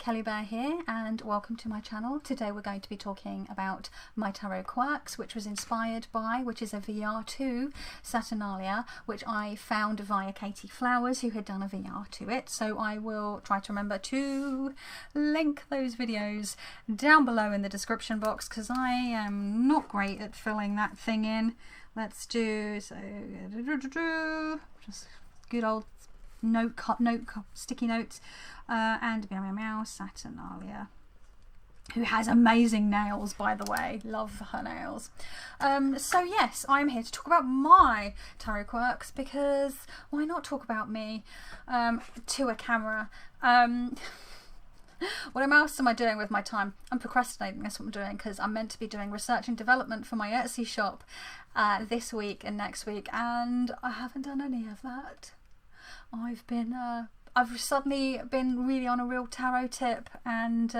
Kelly Bear here and welcome to my channel. Today we're going to be talking about my tarot quirks, which was inspired by, which is a VR to Saturnalia, which I found via Katey Flowers, who had done a VR to it. So I will try to remember to link those videos down below in the description box because I am not great at filling that thing in. Let's do, so just good old sticky notes, and meow meow meow Saturnalia, who has amazing nails, by the way. Love her nails. So yes, I'm here to talk about my tarot quirks because why not talk about me to a camera? What else am I doing with my time? I'm procrastinating. That's what I'm doing because I'm meant to be doing research and development for my Etsy shop this week and next week, and I haven't done any of that. I've suddenly been really on a real tarot tip and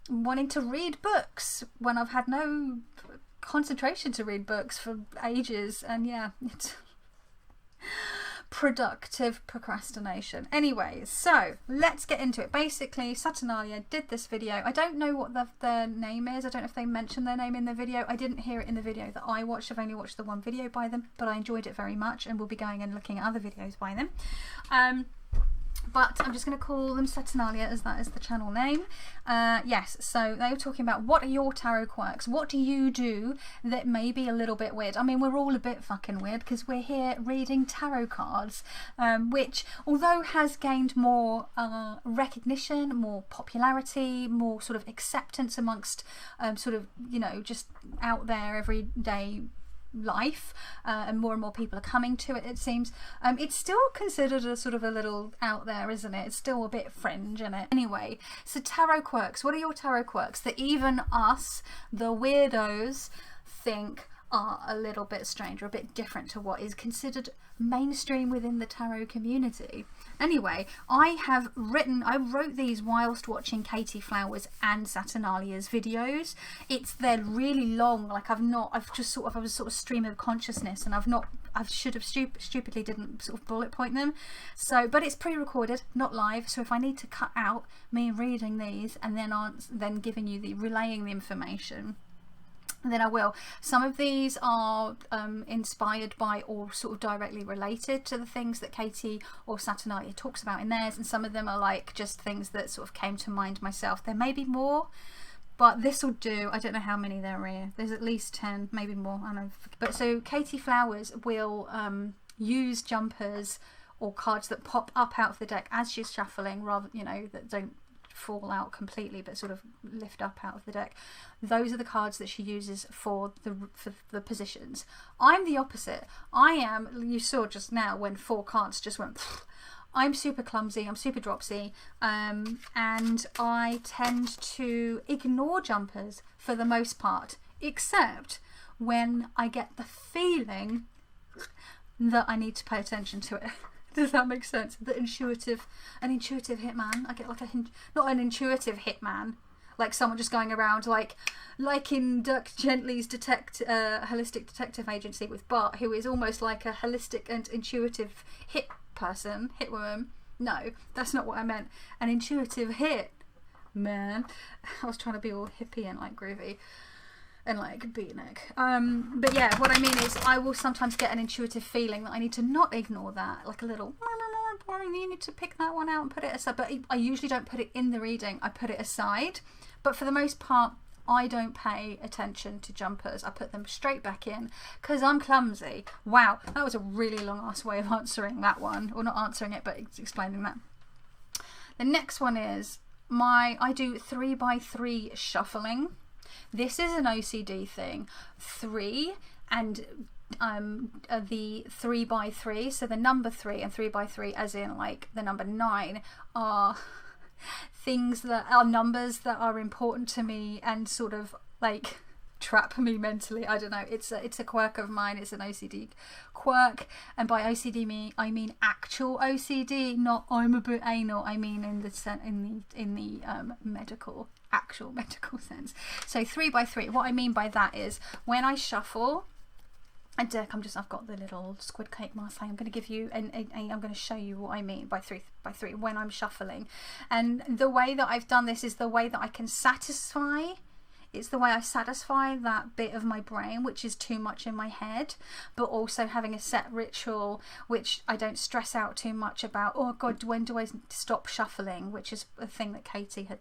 wanting to read books when I've had no concentration to read books for ages, and yeah, it's productive procrastination. Anyways, so let's get into it. Basically, Saturnalia did this video. I don't know what their name is. I don't know if they mentioned their name in the video. I didn't hear it in the video that I watched. I've only watched the one video by them, but I enjoyed it very much and will be going and looking at other videos by them. But I'm just going to call them Saturnalia as that is the channel name. Yes, so they were talking about what are your tarot quirks? What do you do that may be a little bit weird? I mean, we're all a bit fucking weird because we're here reading tarot cards, which, although has gained more recognition, more popularity, more sort of acceptance amongst sort of, you know, just out there everyday life, and more people are coming to it, it seems. It's still considered a sort of a little out there, isn't it? It's still a bit fringe, isn't it? Anyway, so tarot quirks. What are your tarot quirks that even us, the weirdos, think are a little bit strange or a bit different to what is considered mainstream within the tarot community? Anyway, I wrote these whilst watching Katey Flowers and Saturnalia's videos. They're really long. Like I was sort of stream of consciousness, and I should have stupidly didn't sort of bullet point them. So, but it's pre-recorded, not live. So if I need to cut out me reading these and then giving you relaying the information, then I will. Some of these are inspired by or sort of directly related to the things that Katey or Saturnalia talks about in theirs, and some of them are like just things that sort of came to mind myself. There may be more, but this will do. I don't know how many there are. There's at least 10, maybe more. I don't know. But so Katey Flowers will use jumpers or cards that pop up out of the deck as she's shuffling, rather, you know, that don't fall out completely but sort of lift up out of the deck. Those are the cards that she uses for the positions. I'm the opposite. You saw just now when 4 cards just went I'm super clumsy, I'm super dropsy, and I tend to ignore jumpers for the most part, except when I get the feeling that I need to pay attention to it. Does that make sense? An intuitive hitman. I get like not an intuitive hitman, like someone just going around like in Dirk Gently's holistic detective agency with Bart, who is almost like a holistic and intuitive hit woman. No, that's not what I meant. An intuitive hit man. I was trying to be all hippie and like groovy and like beatnik. But yeah, what I mean is I will sometimes get an intuitive feeling that I need to not ignore that, like a little you need to pick that one out and put it aside. But I usually don't put it in the reading, I put it aside. But for the most part, I don't pay attention to jumpers. I put them straight back in because I'm clumsy. Wow, that was a really long ass way of answering that one, or not answering it but explaining that. The next one is I do 3x3 shuffling. This is an OCD thing. 3 and the 3x3, so the number 3 and 3x3 as in like the number 9 are things that are numbers that are important to me and sort of like trap me mentally. I don't know, it's a quirk of mine. It's an OCD quirk, and by OCD I mean actual OCD, not I'm a bit anal. I mean in the actual medical sense. So 3x3, what I mean by that is when I shuffle, a deck. I've got the little squid cake mask. I'm going to give you I'm going to show you what I mean by three when I'm shuffling. And the way that I've done this is the way that I can satisfy. It's the way I satisfy that bit of my brain which is too much in my head, but also having a set ritual which I don't stress out too much about, oh god, when do I stop shuffling, which is a thing that Katey had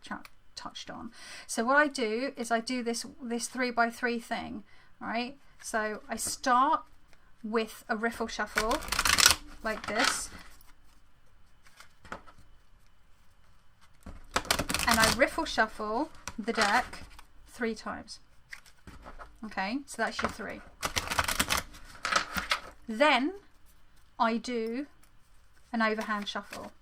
touched on. So what I do is I do this 3x3 thing, right? So I start with a riffle shuffle like this, and I riffle shuffle the deck 3 times. Okay, so that's your 3. Then I do an overhand shuffle.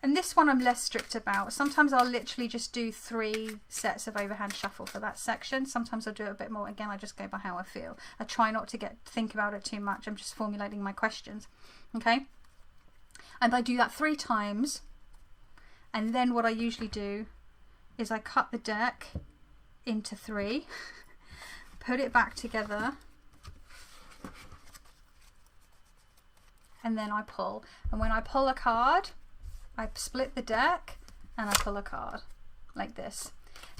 And this one I'm less strict about. Sometimes I'll literally just do 3 sets of overhand shuffle for that section. Sometimes I'll do it a bit more. Again, I just go by how I feel. I try not to think about it too much. I'm just formulating my questions. Okay? And I do that 3 times. And then what I usually do is I cut the deck into 3, put it back together, and then I pull. And when I pull a card, I split the deck and I pull a card like this.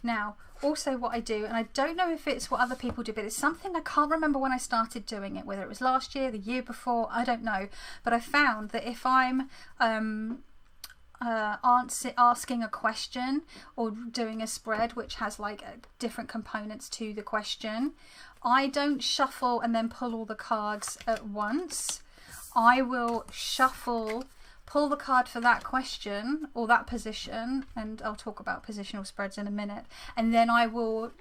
Now, also what I do, and I don't know if it's what other people do, but it's something I can't remember when I started doing it, whether it was last year, the year before, I don't know. But I found that if I'm asking a question or doing a spread which has like different components to the question, I don't shuffle and then pull all the cards at once. I will shuffle, pull the card for that question or that position, and I'll talk about positional spreads in a minute, and then I will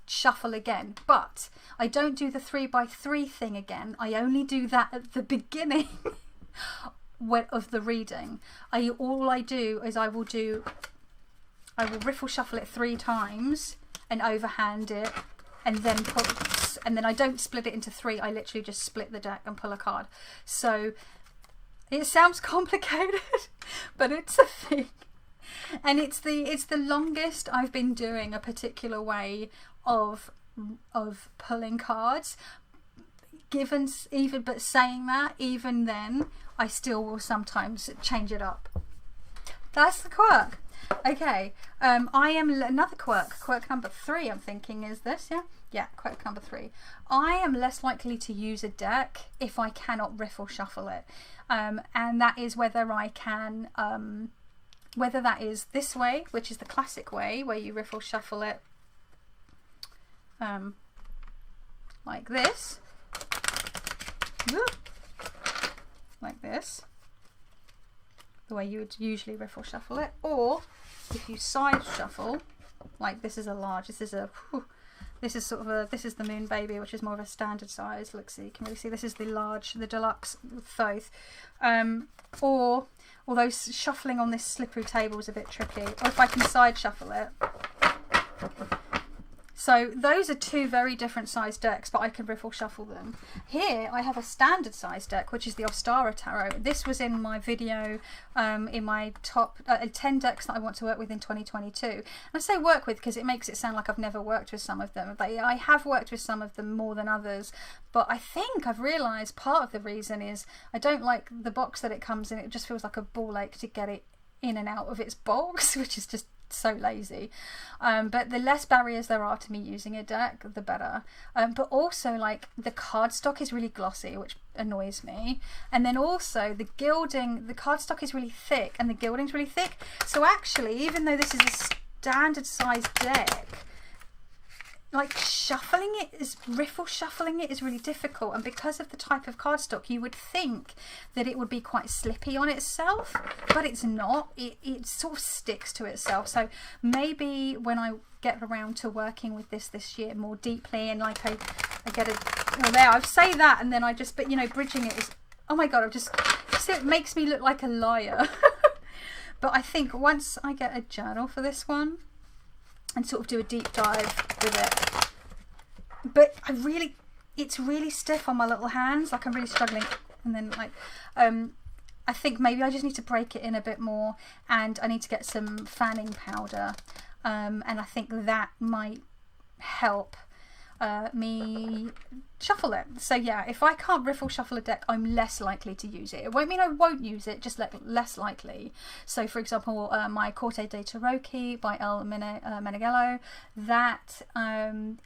shuffle again. But I don't do the 3x3 thing again. I only do that at the beginning of the reading. All I do is I will riffle shuffle it 3 times and overhand it, and then pull, and then I don't split it into 3. I literally just split the deck and pull a card. So it sounds complicated, but it's a thing, and it's the longest I've been doing a particular way of pulling cards. But saying that, even then, I still will sometimes change it up. That's the quirk. Okay, I am another quirk number 3. I'm thinking is this, yeah, quirk number 3. I am less likely to use a deck if I cannot riffle shuffle it, and that is whether I can, whether that is this way, which is the classic way where you riffle shuffle it like this. Like this, the way you would usually riffle shuffle it, or if you side shuffle, like this is this is the Moon Baby, which is more of a standard size. Look, see, you can really see this is the deluxe both. Or although shuffling on this slippery table is a bit tricky, or if I can side shuffle it. So those are 2 very different sized decks, but I can riffle shuffle them. Here I have a standard size deck, which is the Ostara Tarot. This was in my video, in my top 10 decks that I want to work with in 2022. And I say work with because it makes it sound like I've never worked with some of them. But I have worked with some of them more than others. But I think I've realised part of the reason is I don't like the box that it comes in. It just feels like a ball ache to get it in and out of its box, which is just so lazy. But the less barriers there are to me using a deck, the better. But also, like, the cardstock is really glossy, which annoys me. And then also the gilding, the cardstock is really thick and the gilding's really thick. So actually, even though this is a standard size deck, like riffle shuffling it is really difficult, and because of the type of cardstock you would think that it would be quite slippy on itself, but it's not. It sort of sticks to itself. So maybe when I get around to working with this year more deeply, and like I get I say that and then I just, but you know, bridging it is, oh my god, it makes me look like a liar. But I think once I get a journal for this one and sort of do a deep dive with it, but it's really stiff on my little hands, like I'm really struggling. And then like I think maybe I just need to break it in a bit more, and I need to get some fanning powder, and I think that might help. me shuffle it. So yeah, if I can't riffle shuffle a deck, I'm less likely to use it. It won't mean I won't use it, just less likely. So for example, my Corte de Tarocchi by El Meneghello, that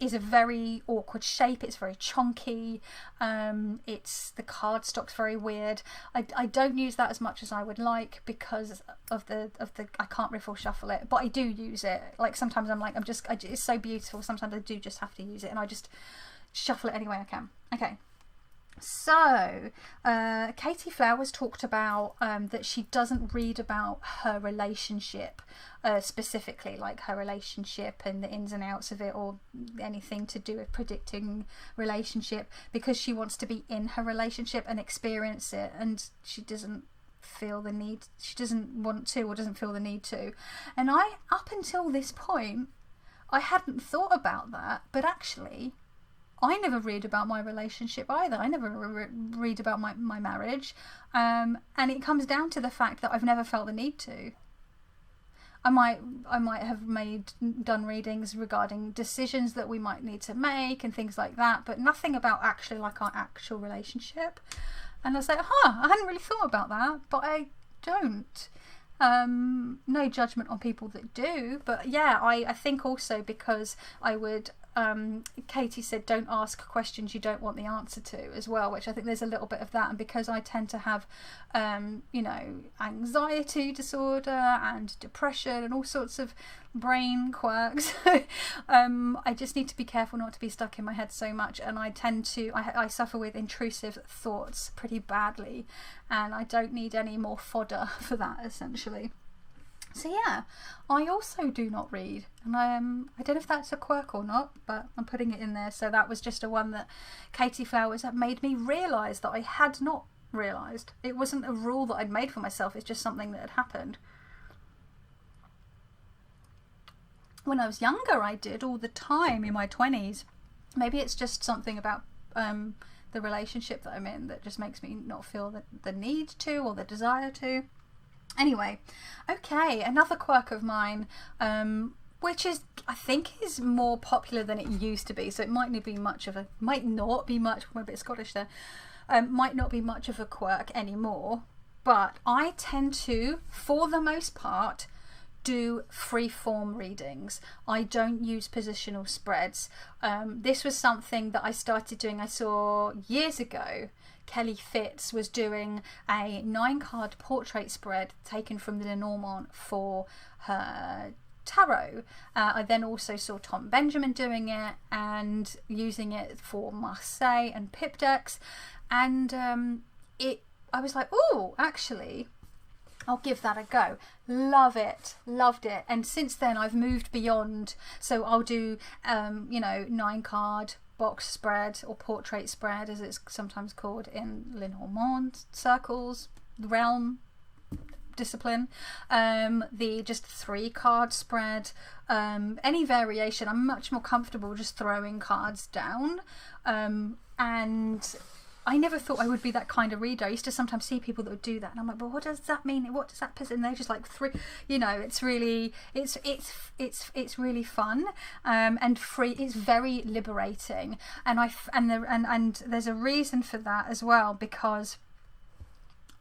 is a very awkward shape. It's very chunky. It's, the card stock's very weird. I don't use that as much as I would like because of the I can't riffle shuffle it, but I do use it. Like sometimes I'm like, it's so beautiful. Sometimes I do just have to use it, and I just shuffle it any way I can. Okay, so Katey Flowers talked about that she doesn't read about her relationship specifically, like her relationship and the ins and outs of it, or anything to do with predicting relationship, because she wants to be in her relationship and experience it, and she doesn't feel the need, she doesn't want to, or doesn't feel the need to. And I, up until this point, I hadn't thought about that, but actually I never read about my relationship either. I never read about my marriage, and it comes down to the fact that I've never felt the need to. I might have done readings regarding decisions that we might need to make and things like that, but nothing about actually like our actual relationship. And I was like, I hadn't really thought about that, but I don't. No judgment on people that do, but yeah, I think also because I would, Katey said don't ask questions you don't want the answer to as well, which I think there's a little bit of that. And because I tend to have you know, anxiety disorder and depression and all sorts of brain quirks, I just need to be careful not to be stuck in my head so much, and I tend to I suffer with intrusive thoughts pretty badly, and I don't need any more fodder for that, essentially. So yeah, I also do not read, and I don't know if that's a quirk or not, but I'm putting it in there. So that was just a one that Katey Flowers had made me realise that I had not realised. It wasn't a rule that I'd made for myself, it's just something that had happened. When I was younger, I did all the time in my 20s. Maybe it's just something about the relationship that I'm in that just makes me not feel the need to, or the desire to. Anyway, okay, another quirk of mine, which is, I think, is more popular than it used to be. So it might not be much, I'm a bit Scottish there, might not be much of a quirk anymore. But I tend to, for the most part, do free-form readings. I don't use positional spreads. This was something that I started doing, I saw years ago. Kelly Fitz was doing a 9-card portrait spread taken from the Lenormand for her tarot. I then also saw Tom Benjamin doing it and using it for Marseille and Pip decks, and I was like, oh, actually I'll give that a go. Love it, loved it. And since then I've moved beyond, so I'll do you know, 9-card box spread, or portrait spread as it's sometimes called in Lenormand circles, realm, discipline, the just 3-card spread, any variation. I'm much more comfortable just throwing cards down, and I never thought I would be that kind of reader. I used to sometimes see people that would do that, and I'm like, but what does that mean? What does that person? And they're just like you know, it's really, it's really fun, and free. It's very liberating, and there's a reason for that as well, because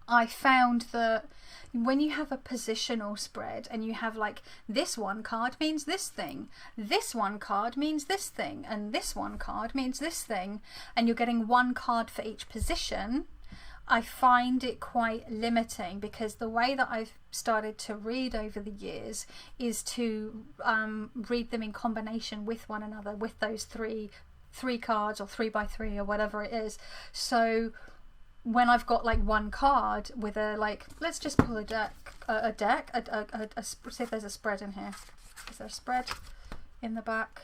I found that when you have a positional spread and you have like, this one card means this thing, this one card means this thing, and this one card means this thing, and you're getting one card for each position, I find it quite limiting, because the way that I've started to read over the years is to read them in combination with one another, with those three cards, or 3x3, or whatever it is. So when I've got like one card with a, like, let's just pull a deck, see if there's a spread in here. Is there a spread in the back?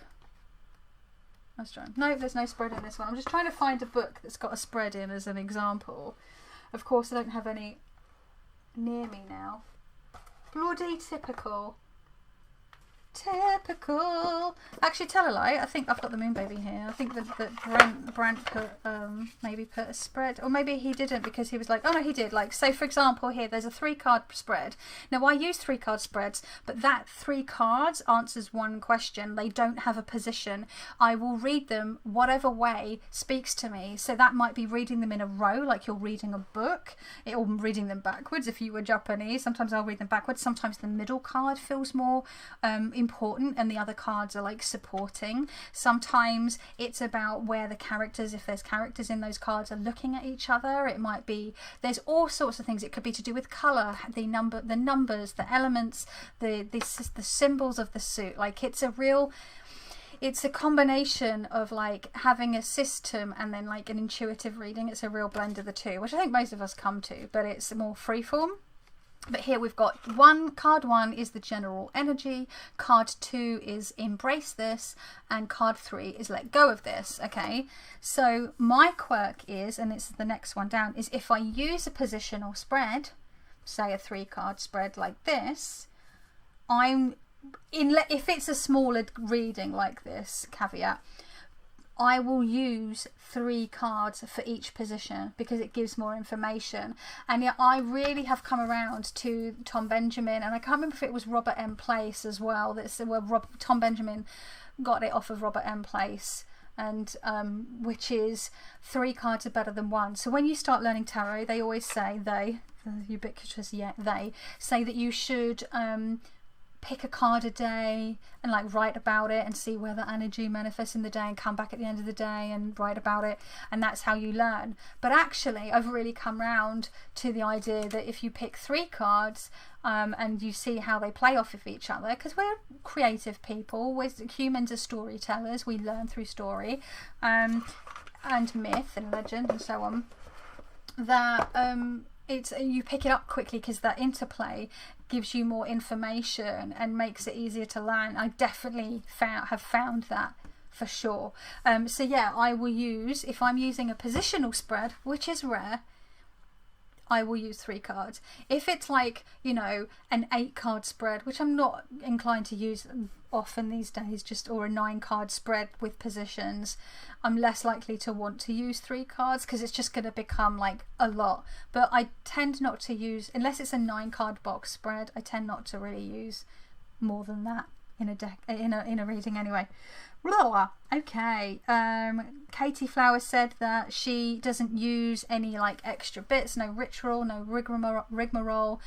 Let's try. No, there's no spread in this one. I'm just trying to find a book that's got a spread in as an example. Of course, I don't have any near me now. Bloody typical. Typical. Actually, tell a lie. I think I've got the moon baby here. I think that Brent put maybe put a spread, or maybe he didn't because he was like, oh no, he did. Like, so for example, here there's a 3-card spread. Now I use 3-card spreads, but that 3 cards answers one question. They don't have a position. I will read them whatever way speaks to me. So that might be reading them in a row, like you're reading a book, or reading them backwards if you were Japanese. Sometimes I'll read them backwards. Sometimes the middle card feels more important and the other cards are like supporting. Sometimes it's about where the characters, if there's characters in those cards, are looking at each other. It might be, there's all sorts of things. It could be to do with color, the numbers, the elements, the symbols of the suit. Like it's a combination of like having a system and then like an intuitive reading. It's a real blend of the two, which I think most of us come to, but it's more freeform. But here we've got card 1 is the general energy, card 2 is embrace this, and card 3 is let go of this. Okay, so my quirk is, and it's the next one down, is if I use a positional spread, say a 3-card spread like this, if it's a smaller reading like this, caveat, I will use 3 cards for each position because it gives more information. And yet I really have come around to Tom Benjamin, and I can't remember if it was Robert M. Place as well. That's where Tom Benjamin got it off of Robert M. Place, and which is 3 cards are better than 1. So when you start learning tarot, they always say, the ubiquitous they say that you should pick a card a day and like write about it and see where the energy manifests in the day and come back at the end of the day and write about it, and that's how you learn. But actually I've really come round to the idea that if you pick 3 cards and you see how they play off of each other, because we're creative people, humans are storytellers, we learn through story and myth and legend and so on, that you pick it up quickly because that interplay gives you more information and makes it easier to learn. I definitely have found that for sure. So yeah, I will use, if I'm using a positional spread, which is rare, I will use 3 cards. If it's like, you know, an 8-card spread, which I'm not inclined to use often these days, or a 9-card spread with positions, I'm less likely to want to use 3 cards because it's just going to become like a lot. But I tend not to use, unless it's a 9-card box spread, I tend not to really use more than that in a reading anyway. Blah. Okay, Katie Flowers said that she doesn't use any like extra bits, no ritual, no rigmarole,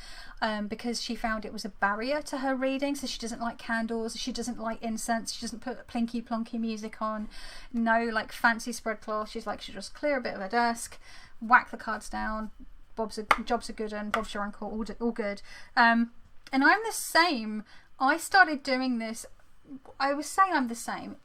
because she found it was a barrier to her reading. So she doesn't like candles, she doesn't like incense, she doesn't put plinky plonky music on, no like fancy spread cloth. She's like, she just clear a bit of her desk, whack the cards down, jobs are good, and Bob's your uncle, all good. And I'm the same. I started doing this, I was saying I'm the same.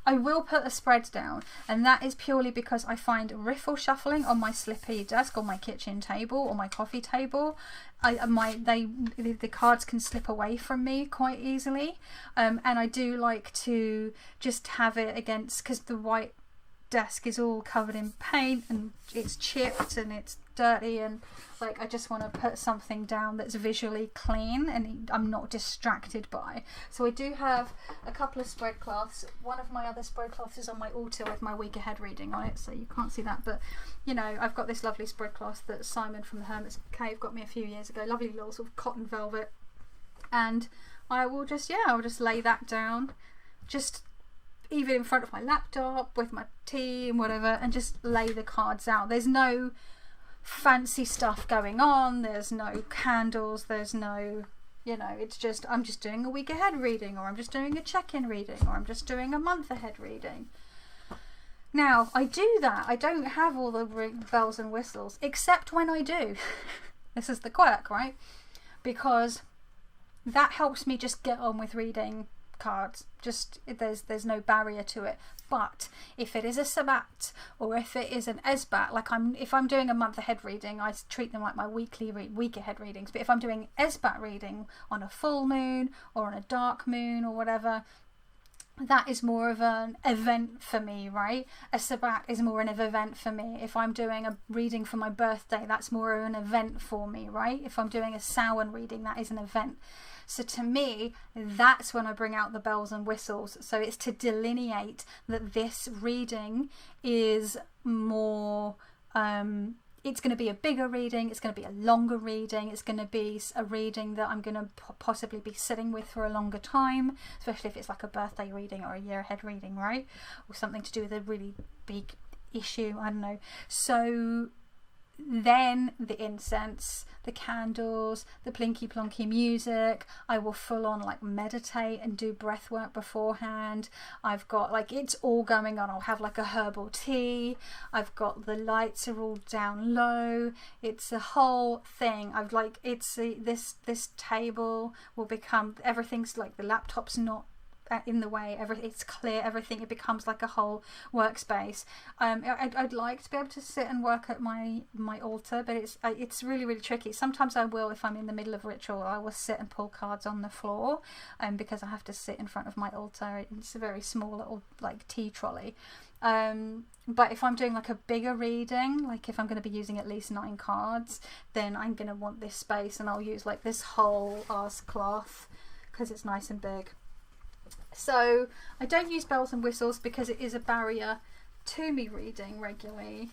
I will put a spread down, and that is purely because I find riffle shuffling on my slippy desk, on my kitchen table, or my coffee table, the cards can slip away from me quite easily, and I do like to just have it against, because the white desk is all covered in paint and it's chipped and it's dirty, and like I just want to put something down that's visually clean and I'm not distracted by. So I do have a couple of spread cloths. One of my other spread cloths is on my altar with my week ahead reading on it, so you can't see that, but you know, I've got this lovely spread cloth that Simon from the Hermit's Cave got me a few years ago, lovely little sort of cotton velvet, and I will just, I'll just lay that down, just even in front of my laptop with my tea and whatever, and just lay the cards out. There's no fancy stuff going on, there's no candles, there's no, you know, it's just, I'm just doing a week ahead reading, or I'm just doing a check-in reading, or I'm just doing a month ahead reading. Now, I do that. I don't have all the bells and whistles, except when I do. This is the quirk, right? Because that helps me just get on with reading cards. Just, there's no barrier to it. But if it is a Sabbat, or if it is an Esbat, like if I'm doing a month ahead reading, I treat them like my week ahead readings. But if I'm doing Esbat reading on a full moon or on a dark moon or whatever, that is more of an event for me, right? A Sabbat is more an event for me. If I'm doing a reading for my birthday, that's more of an event for me, right? If I'm doing a Samhain reading, that is an event. So to me, that's when I bring out the bells and whistles. So it's to delineate that this reading is more, it's going to be a bigger reading, it's going to be a longer reading, it's going to be a reading that I'm going to possibly be sitting with for a longer time, especially if it's like a birthday reading or a year ahead reading, right? Or something to do with a really big issue, I don't know. So then the incense, the candles, the plinky plonky music, I will full on like meditate and do breath work beforehand. I've got like, it's all going on. I'll have like a herbal tea. I've got the lights are all down low. It's a whole thing. I've like, it's this table will become, everything's like, the laptop's not in the way, it's clear, everything, it becomes like a whole workspace. I'd like to be able to sit and work at my altar, but it's really, really tricky. Sometimes I will, if I'm in the middle of ritual, I will sit and pull cards on the floor, because I have to sit in front of my altar. It's a very small little like tea trolley. But if I'm doing like a bigger reading, like if I'm going to be using at least 9 cards, then I'm going to want this space, and I'll use like this whole arse cloth because it's nice and big. So I don't use bells and whistles because it is a barrier to me reading regularly,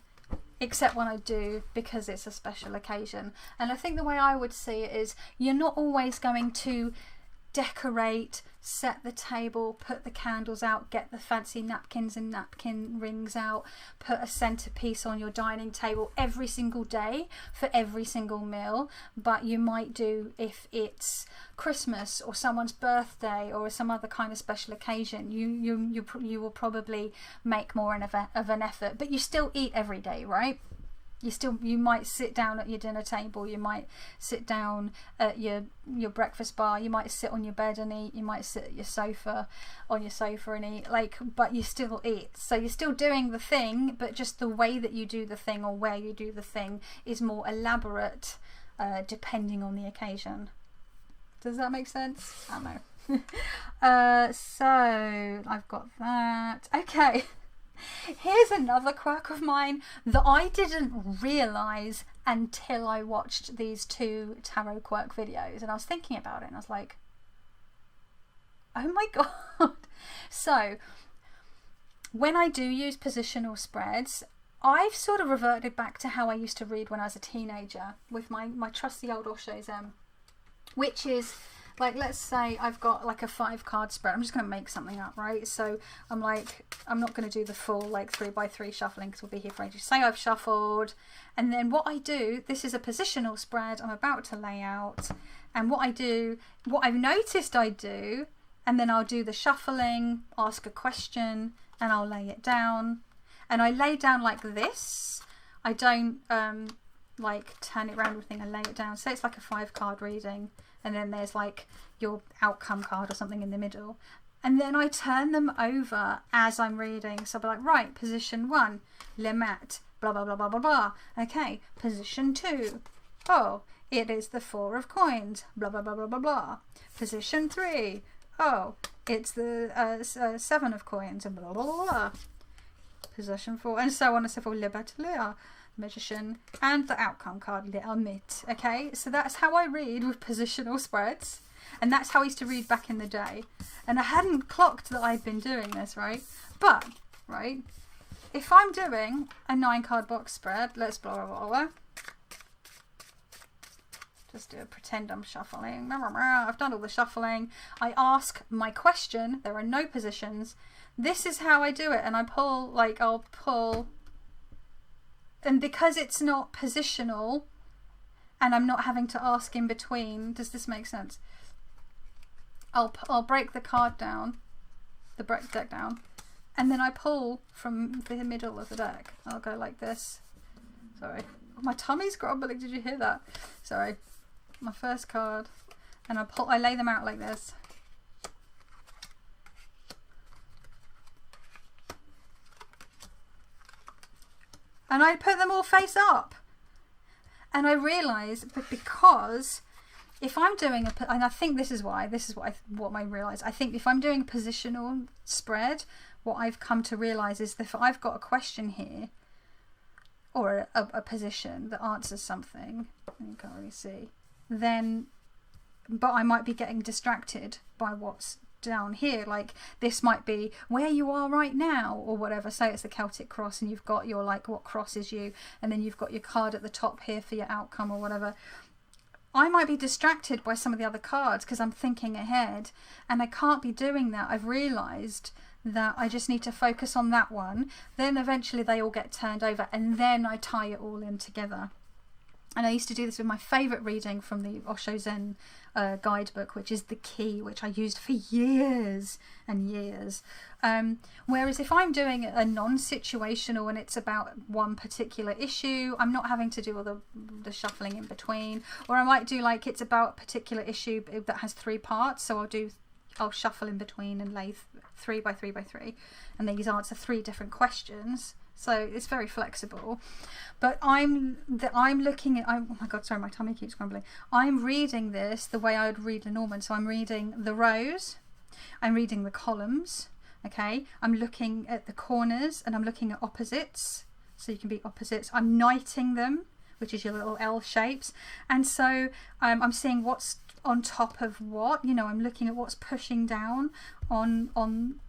except when I do, because it's a special occasion. And I think the way I would see it is, you're not always going to decorate, set the table, put the candles out, get the fancy napkins and napkin rings out, put a centerpiece on your dining table every single day for every single meal. But you might do, if it's Christmas or someone's birthday or some other kind of special occasion, you will probably make more of an effort. But you still eat every day, right? You might sit down at your dinner table, you might sit down at your breakfast bar, you might sit on your bed and eat, you might sit at your sofa, on your sofa and eat, like, but you still eat. So you're still doing the thing, but just the way that you do the thing or where you do the thing is more elaborate, depending on the occasion. Does that make sense? I don't know. So I've got that. Okay. Here's another quirk of mine that I didn't realise until I watched these 2 tarot quirk videos, and I was thinking about it and I was like, oh my god. So when I do use positional spreads, I've sort of reverted back to how I used to read when I was a teenager with my trusty old Osho's which is like, let's say I've got like a 5 card spread. I'm just going to make something up, right? So I'm like, I'm not going to do the full like 3x3 shuffling because we'll be here for ages. Say I've shuffled, and then what I do, this is a positional spread I'm about to lay out, and what I do, what I've noticed I do, and then I'll do the shuffling, ask a question, and I'll lay it down. And I lay down like this. I don't like turn it around or anything. I lay it down. So it's like a 5 card reading, and then there's like your outcome card or something in the middle, and then I turn them over as I'm reading. So I'll be like, right, position 1, le mat, blah blah blah blah blah blah. Okay, position 2, oh, it is the 4 of coins, blah blah blah blah blah blah. Position 3, oh, it's the 7 of coins, and blah blah blah blah. Position 4, and so on and so forth. Le bateleur, magician, and the outcome card, le hermite. Okay, so that's how I read with positional spreads, and that's how I used to read back in the day. And I hadn't clocked that I'd been doing this, right? But, right, if I'm doing a 9 card box spread, let's blah blah blah blah. Just do a pretend I'm shuffling. I've done all the shuffling. I ask my question. There are no positions. This is how I do it, and I pull, like, I'll pull. And because it's not positional, and I'm not having to ask in between, does this make sense? I'll break the card down, the deck down, and then I pull from the middle of the deck. I'll go like this. Sorry, my tummy's grumbling. Did you hear that? Sorry. My first card, and I lay them out like this. And I put them all face up. And I realise, but because if I'm doing and I think this is what I realise. I think if I'm doing a positional spread, what I've come to realise is that if I've got a question here, or a position that answers something, you can't really see, then but I might be getting distracted by what's down here. Like this might be where you are right now or whatever. Say it's the Celtic cross and you've got your like what cross is you, and then you've got your card at the top here for your outcome or whatever. I might be distracted by some of the other cards because I'm thinking ahead, and I can't be doing that. I've realised that I just need to focus on that one. Then eventually they all get turned over, and then I tie it all in together. And I used to do this with my favourite reading from the Osho Zen guidebook, which is The Key, which I used for years and years. Whereas if I'm doing a non-situational and it's about one particular issue, I'm not having to do all the shuffling in between. Or I might do like it's about a particular issue that has 3 parts, so I'll shuffle in between and lay 3 by 3 by 3, and these answer 3 different questions. So it's very flexible. But I'm looking at, oh my god, sorry, my tummy keeps grumbling. I'm reading this the way I would read Lenormand. So I'm reading the rows, I'm reading the columns, okay? I'm looking at the corners and I'm looking at opposites. So you can be opposites. I'm knighting them, which is your little L shapes. And so I'm seeing what's on top of what, you know, I'm looking at what's pushing down on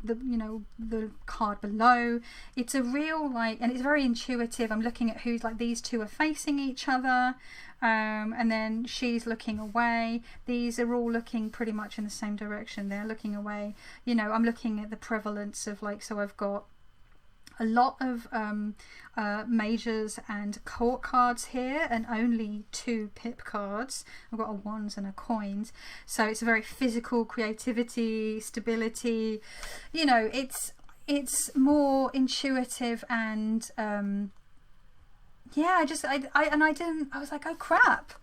the, you know, the card below. It's a real like, and it's very intuitive. I'm looking at who's like, these two are facing each other, and then she's looking away. These are all looking pretty much in the same direction. They're looking away. You know, I'm looking at the prevalence of like, so I've got a lot of majors and court cards here, and only 2 pip cards. I've got a wands and a coins, so it's a very physical, creativity, stability. You know, it's more intuitive, and yeah, I was like, oh crap,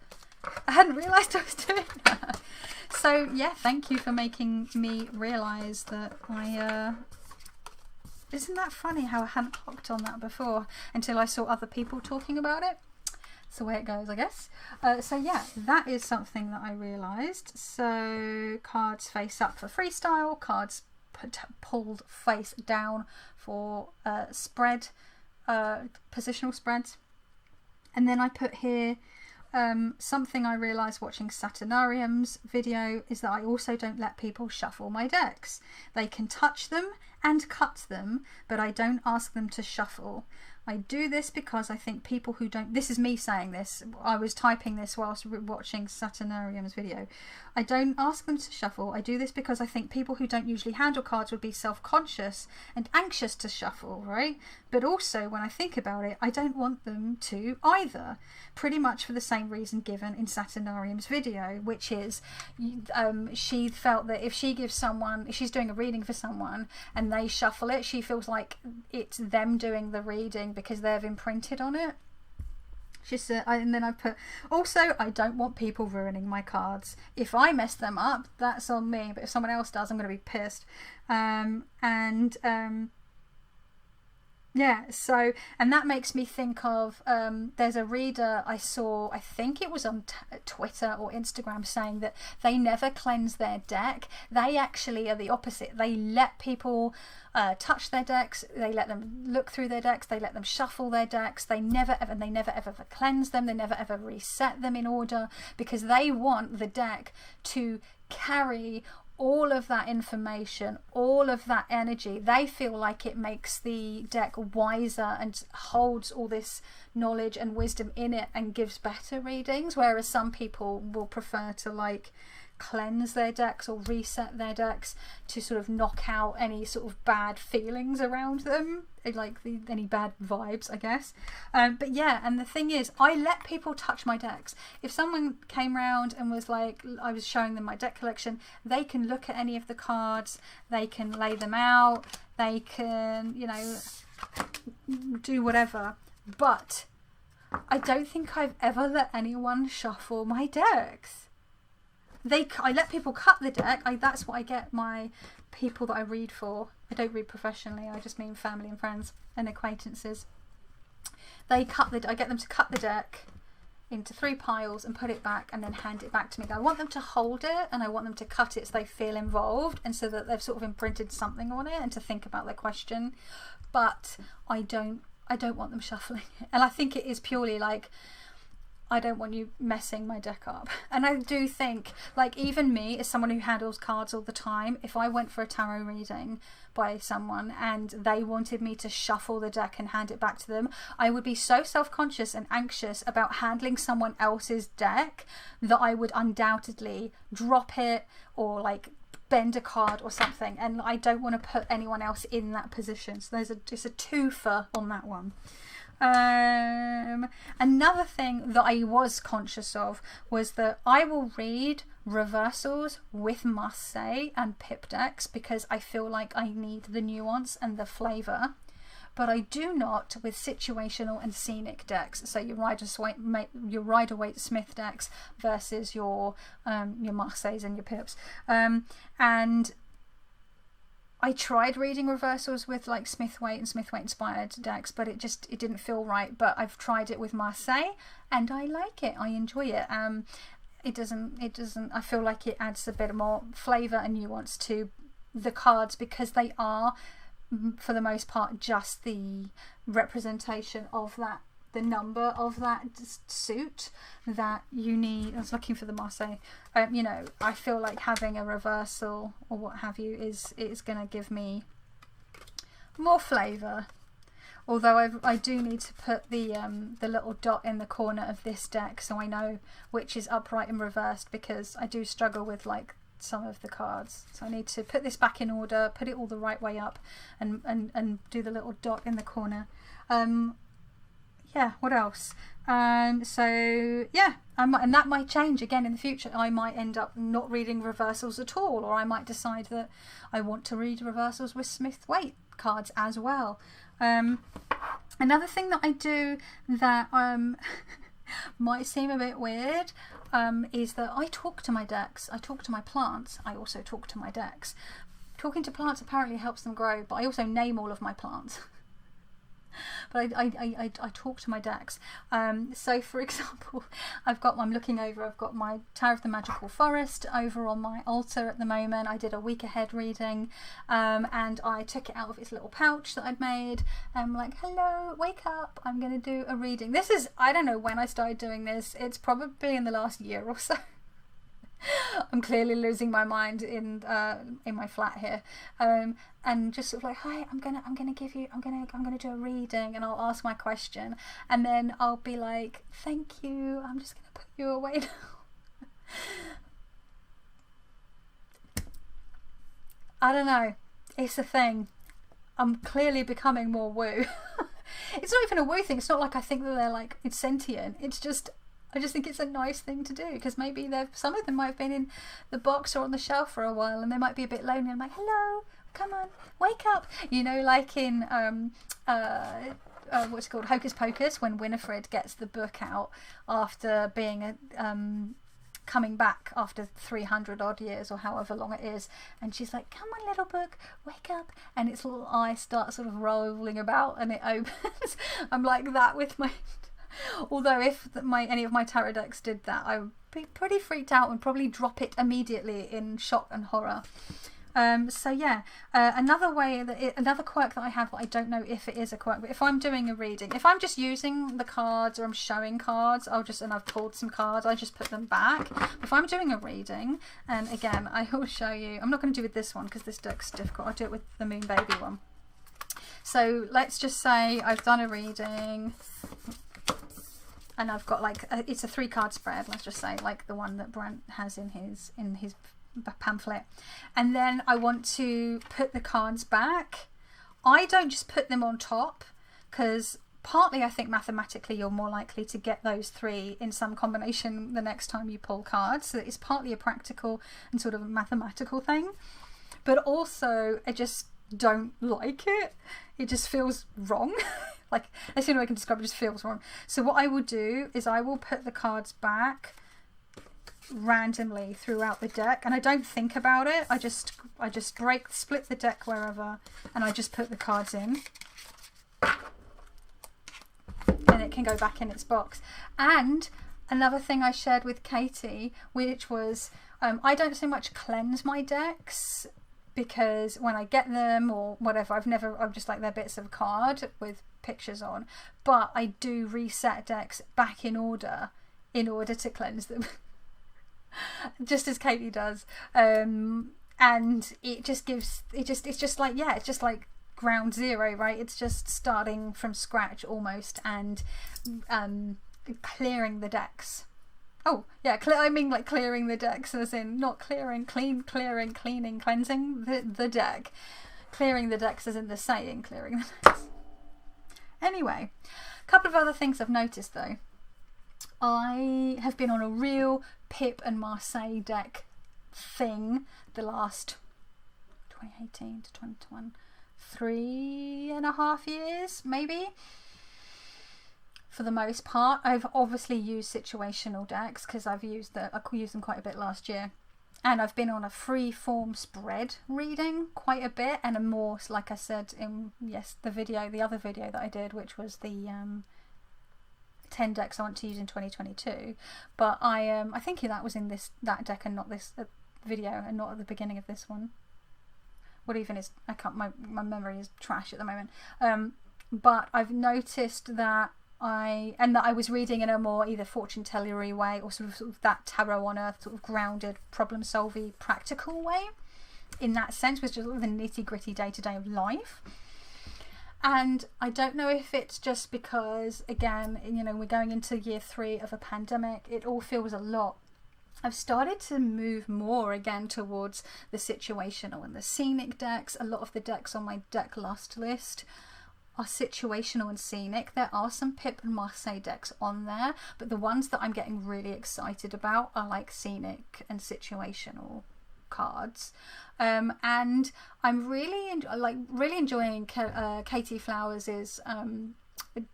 I hadn't realised I was doing that. So yeah, thank you for making me realise that isn't that funny how I hadn't clocked on that before until I saw other people talking about it? That's the way it goes, I guess. So yeah, that is something that I realised. So cards face up for freestyle, cards pulled face down for spread, positional spreads. And then I put here something I realised watching Saturnarium's video is that I also don't let people shuffle my decks. They can touch them and cut them, but I don't ask them to shuffle. I do this because I think people who don't... This is me saying this. I was typing this whilst watching Saturnarium's video. I don't ask them to shuffle. I do this because I think people who don't usually handle cards would be self-conscious and anxious to shuffle, right? But also, when I think about it, I don't want them to either. Pretty much for the same reason given in Saturnarium's video, which is she felt that if she gives someone... If she's doing a reading for someone and they shuffle it, she feels like it's them doing the reading because they've imprinted on it. She said, and then I put, also, I don't want people ruining my cards. If I mess them up, that's on me, but if someone else does, I'm going to be pissed. Yeah, so, and that makes me think of, there's a reader I saw, I think it was on Twitter or Instagram, saying that they never cleanse their deck. They actually are the opposite. They let people touch their decks, they let them look through their decks, they let them shuffle their decks, they never ever cleanse them, they never ever reset them in order, because they want the deck to carry all of that information, all of that energy. They feel like it makes the deck wiser and holds all this knowledge and wisdom in it and gives better readings, whereas some people will prefer to like cleanse their decks or reset their decks to sort of knock out any sort of bad feelings around them, like any bad vibes, I guess. But yeah, and the thing is, I let people touch my decks. If someone came round and was like, I was showing them my deck collection, they can look at any of the cards, they can lay them out, they can, you know, do whatever. But I don't think I've ever let anyone shuffle my decks. I let people cut the deck. That's what I get my people that I read for. I don't read professionally. I just mean family and friends and acquaintances. I get them to cut the deck into 3 piles and put it back and then hand it back to me. I want them to hold it and I want them to cut it so they feel involved and so that they've sort of imprinted something on it and to think about their question. But I don't want them shuffling it. And I think it is purely like, I don't want you messing my deck up. And I do think, like, even me as someone who handles cards all the time, if I went for a tarot reading by someone and they wanted me to shuffle the deck and hand it back to them, I would be so self-conscious and anxious about handling someone else's deck that I would undoubtedly drop it or like bend a card or something, and I don't want to put anyone else in that position. So there's just a twofer on that one. Another thing that I was conscious of was that I will read reversals with must-say and pip decks because I feel like I need the nuance and the flavour, but I do not with situational and scenic decks. So your Rider-Waite Smith decks versus your must-says and your pips, and I tried reading reversals with like Smith-Waite and Smith-Waite inspired decks, but it didn't feel right. But I've tried it with Marseille and I like it. I enjoy it. It doesn't, I feel like it adds a bit more flavour and nuance to the cards because they are, for the most part, just the representation of that, the number of that suit that you need. I was looking for the Marseille. You know, I feel like having a reversal or what have you is going to give me more flavour. Although I do need to put the little dot in the corner of this deck so I know which is upright and reversed, because I do struggle with like some of the cards. So I need to put this back in order, put it all the right way up, and do the little dot in the corner. Yeah, what else? So yeah, and that might change again in the future. I might end up not reading reversals at all, or I might decide that I want to read reversals with Smith-Waite cards as well. Another thing that I do that might seem a bit weird is that I talk to my decks. I talk to my plants. I also talk to my decks. Talking to plants apparently helps them grow, but I also name all of my plants. But I talk to my decks. So for example, I've got my Tower of the Magical Forest over on my altar at the moment. I did a week ahead reading, and I took it out of its little pouch that I'd made. I'm like, hello, wake up, I'm going to do a reading. This is, I don't know when I started doing this. It's probably in the last year or so. I'm clearly losing my mind in my flat here, and just sort of like, hi, I'm gonna do a reading, and I'll ask my question, and then I'll be like, thank you, I'm just gonna put you away now. I don't know, it's a thing. I'm clearly becoming more woo. It's not even a woo thing. It's not like I think that they're like it's sentient. It's just, I just think it's a nice thing to do, because maybe some of them might have been in the box or on the shelf for a while and they might be a bit lonely. I'm like, hello, come on, wake up. You know, like in what's it called, Hocus Pocus, when Winifred gets the book out after being coming back after 300 odd years or however long it is, and she's like, come on little book, wake up, and its little eyes start sort of rolling about and it opens. I'm like that with my... Although if any of my tarot decks did that, I would be pretty freaked out and probably drop it immediately in shock and horror. So yeah, another quirk that I have, I don't know if it is a quirk, but if I'm doing a reading, if I'm just using the cards or I'm showing cards, and I've pulled some cards, I just put them back. If I'm doing a reading, and again, I will show you, I'm not going to do with this one because this deck's difficult, I'll do it with the Moon Baby one. So let's just say I've done a reading, and I've got like it's a 3-card spread, let's just say, like the one that Brent has in his pamphlet, and then I want to put the cards back. I don't just put them on top, because partly I think mathematically you're more likely to get those 3 in some combination the next time you pull cards, so it's partly a practical and sort of a mathematical thing, but also I just don't like it. It just feels wrong. Like, that's the only way I can describe it, just feels wrong. So what I will do is I will put the cards back randomly throughout the deck, and I don't think about it. I just split the deck wherever, and I just put the cards in, and it can go back in its box. And another thing I shared with Katey, which was I don't so much cleanse my decks, because when I get them or whatever, I'm just like, they're bits of card with pictures on, but I do reset decks back in order in order to cleanse them. Just as Katey does. And it just gives, it's just like, yeah, it's just like ground zero, right? It's just starting from scratch almost, and clearing the decks. Oh yeah, I mean like clearing the decks, as in not clearing, cleaning, cleansing the deck. Clearing the decks as in the saying clearing the decks. Anyway, a couple of other things I've noticed though. I have been on a real Pip and Marseille deck thing the last 2018 to 2021, 3.5 years maybe. For the most part, I've obviously used situational decks because I used them quite a bit last year, and I've been on a free form spread reading quite a bit, and a more, like I said in the other video that I did, which was the 10 decks I want to use in 2022. But I think that was in that deck and not this video, and not at the beginning of this one. What even is, I can't, my memory is trash at the moment. But I've noticed that I was reading in a more either fortune tellery way or sort of that tarot on earth sort of grounded problem solving practical way, in that sense, was just sort of the nitty gritty day to day of life. And I don't know if it's just because, again, you know, we're going into year 3 of a pandemic. It all feels a lot. I've started to move more again towards the situational and the scenic decks. A lot of the decks on my deck list are situational and scenic. There are some Pip and Marseille decks on there, but the ones that I'm getting really excited about are like scenic and situational cards. And I'm really enjoying Katey Flowers's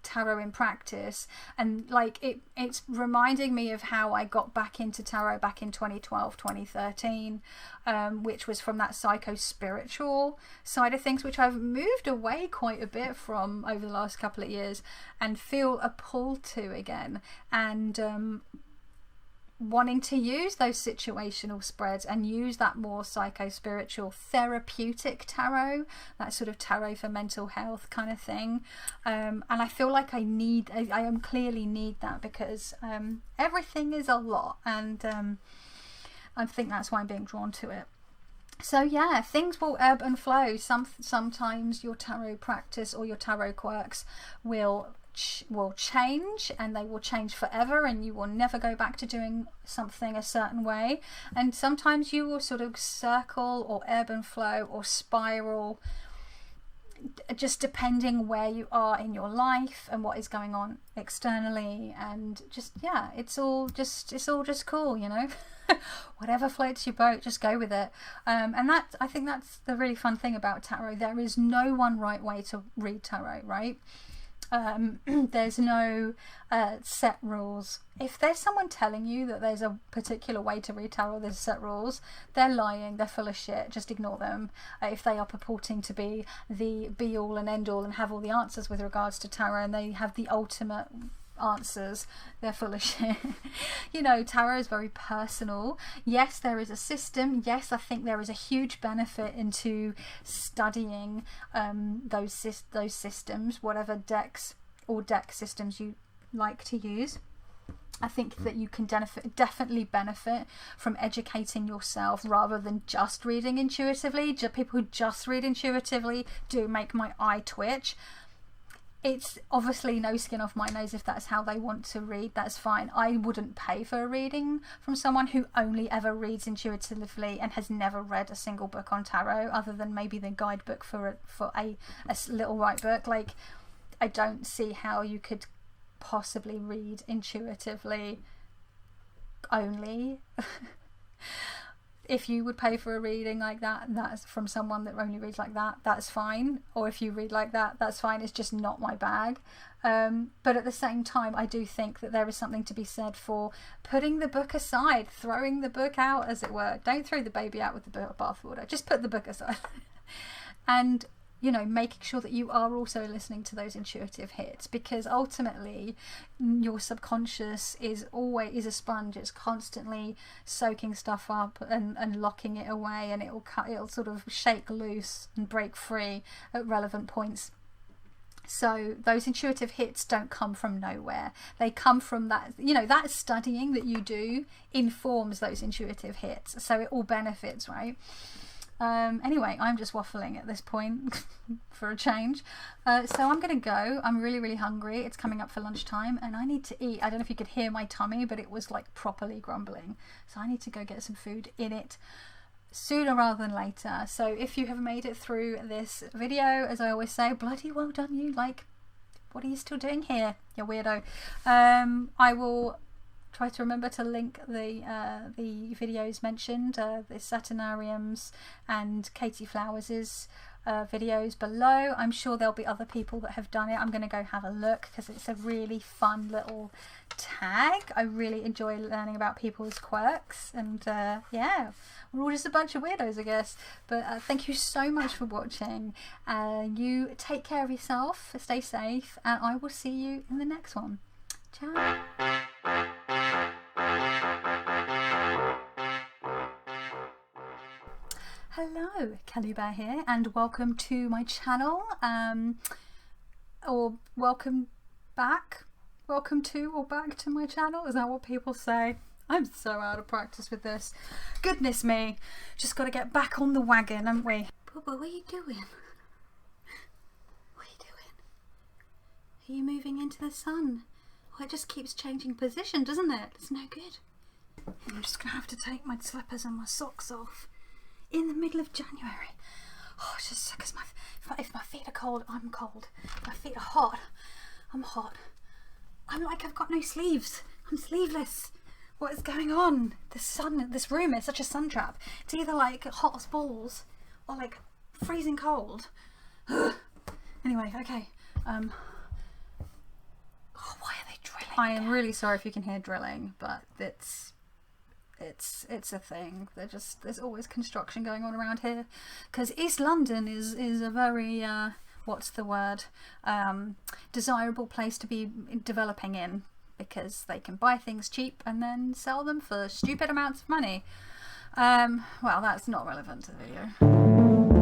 tarot in practice, and like it's reminding me of how I got back into tarot back in 2012 2013, which was from that psycho-spiritual side of things, which I've moved away quite a bit from over the last couple of years and feel a pull to again, and wanting to use those situational spreads and use that more psycho-spiritual therapeutic tarot, that sort of tarot for mental health kind of thing. And I feel like I clearly need that, because everything is a lot, and I think that's why I'm being drawn to it. So yeah, things will ebb and flow. Sometimes your tarot practice or your tarot quirks will change, and they will change forever, and you will never go back to doing something a certain way. And sometimes you will sort of circle or ebb and flow or spiral, just depending where you are in your life and what is going on externally. And just, yeah, it's all just cool, you know. Whatever floats your boat, just go with it. And I think that's the really fun thing about tarot. There is no one right way to read tarot, right? There's no set rules. If there's someone telling you that there's a particular way to read tarot, there's set rules, they're lying, they're full of shit, just ignore them. If they are purporting to be the be all and end all and have all the answers with regards to tarot, and they have the ultimate answers, they're full of shit. You know, tarot is very personal. Yes, there is a system. Yes, I think there is a huge benefit into studying those systems, whatever decks or deck systems you like to use. I think that you can definitely benefit from educating yourself rather than just reading intuitively. People who just read intuitively do make my eye twitch. It's obviously no skin off my nose. If that's how they want to read, that's fine. I wouldn't pay for a reading from someone who only ever reads intuitively and has never read a single book on tarot, other than maybe the guidebook for a little white book. Like, I don't see how you could possibly read intuitively only. If you would pay for a reading like that, that's from someone that only reads like that, that's fine. Or if you read like that, that's fine. It's just not my bag. But at the same time, I do think that there is something to be said for putting the book aside, throwing the book out, as it were. Don't throw the baby out with the bathwater. Just put the book aside. And, you know, making sure that you are also listening to those intuitive hits, because ultimately your subconscious is a sponge. It's constantly soaking stuff up and locking it away, and it'll sort of shake loose and break free at relevant points. So those intuitive hits don't come from nowhere. They come from that, you know, that studying that you do informs those intuitive hits. So it all benefits, right? Anyway, I'm just waffling at this point for a change. So I'm going to go. I'm really, really hungry. It's coming up for lunchtime and I need to eat. I don't know if you could hear my tummy, but it was like properly grumbling. So I need to go get some food in it sooner rather than later. So if you have made it through this video, as I always say, bloody well done you. Like, what are you still doing here, you weirdo? I will try to remember to link the videos mentioned, the Saturnariums and Katey Flowers' videos below. I'm sure there'll be other people that have done it. I'm going to go have a look because it's a really fun little tag. I really enjoy learning about people's quirks, and yeah, we're all just a bunch of weirdos, I guess. But thank you so much for watching. You take care of yourself, stay safe, and I will see you in the next one. Ciao. Hello, Kelly Bear here, and welcome to my channel, or welcome back, welcome to or back to my channel. Is that what people say? I'm so out of practice with this. Goodness me, just got to get back on the wagon, haven't we? Bubba, what are you doing? What are you doing? Are you moving into the sun? Oh, it just keeps changing position, doesn't it? It's no good. I'm just gonna have to take my slippers and my socks off in the middle of January. Oh, it's just because if my feet are cold, I'm cold. If my feet are hot, I'm hot. I'm like, I've got no sleeves. I'm sleeveless. What is going on? This room is such a sun trap. It's either like hot as balls or like freezing cold. Anyway, okay. Oh, why are they drilling? I am really sorry if you can hear drilling, but it's a thing. There's always construction going on around here because East London is a very what's the word, desirable place to be developing in, because they can buy things cheap and then sell them for stupid amounts of money. Well, that's not relevant to the video.